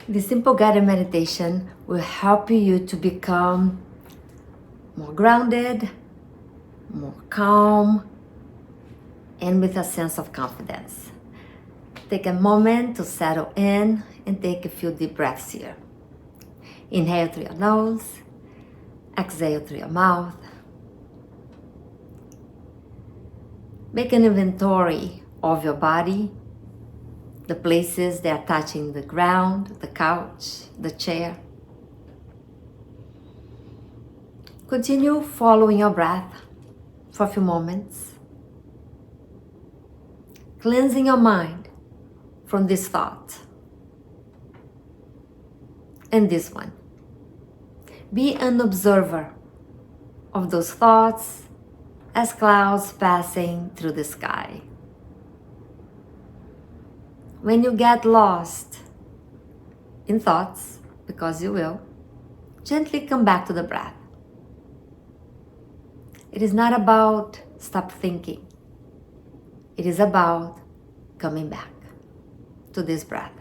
This simple guided meditation will help you to become more grounded, more calm, and with a sense of confidence. Take a moment to settle in and take a few deep breaths here. Inhale through your nose, exhale through your mouth. Make an inventory of your body, the places that are touching the ground, the couch, the chair. Continue following your breath for a few moments, cleansing your mind from this thought and this one. Be an observer of those thoughts as clouds passing through the sky. When you get lost in thoughts, because you will, gently come back to the breath. It is not about stop thinking. It is about coming back to this breath.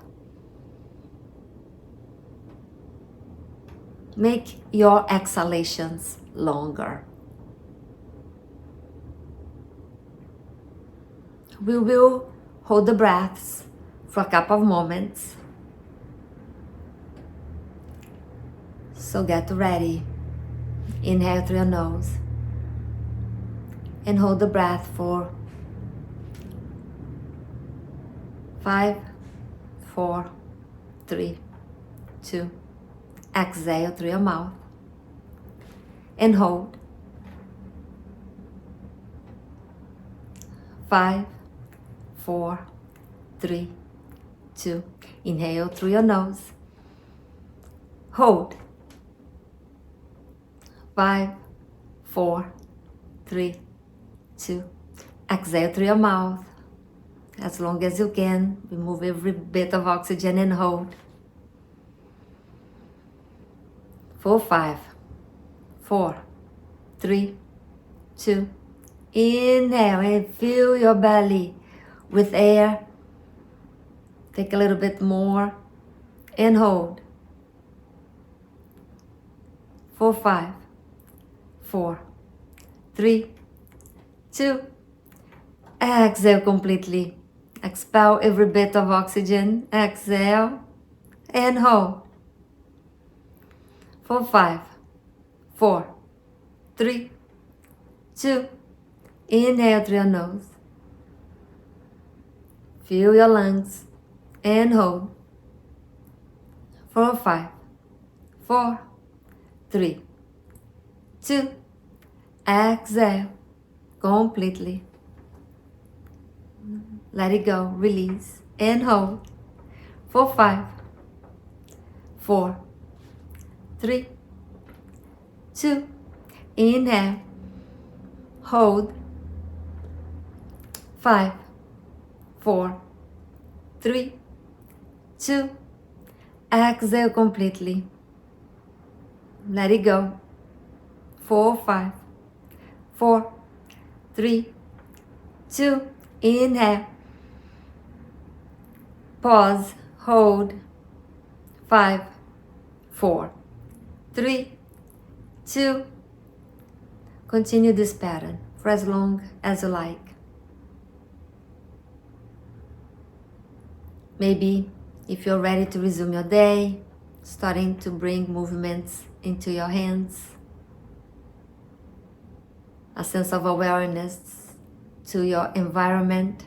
Make your exhalations longer. We will hold the breaths for a couple of moments. So get ready. Inhale through your nose and hold the breath for 5, 4, 3, 2. Exhale through your mouth and hold. 5, 4, 3, 2. Inhale through your nose. Hold. 5, 4, 3, 2. Exhale through your mouth. As long as you can, remove every bit of oxygen and hold. 4, 5, 4, 3, 2. Inhale and fill your belly with air. Take a little bit more and hold. 4, 5, 4, 3, 2. Exhale completely. Expel every bit of oxygen. Exhale and hold. 4, 5, 4, 3, 2. Inhale through your nose. Fill your lungs and hold. 4, 5, 4, 3, 2. Exhale completely. Let it go. Release and hold. 4, 5, 4, 3, 2. Inhale. Hold. 5, 4, 3, 2. Exhale completely. Let it go. 4, 5, 4, 3, 2. Inhale. Pause. Hold. 5, 4, 3, 2. Continue this pattern for as long as you like. Maybe if you're ready to resume your day, starting to bring movements into your hands, a sense of awareness to your environment,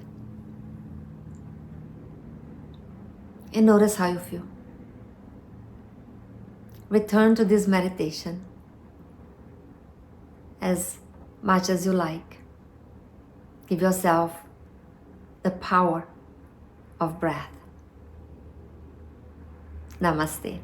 and notice how you feel. Return to this meditation as much as you like. Give yourself the power of breath. Namaste.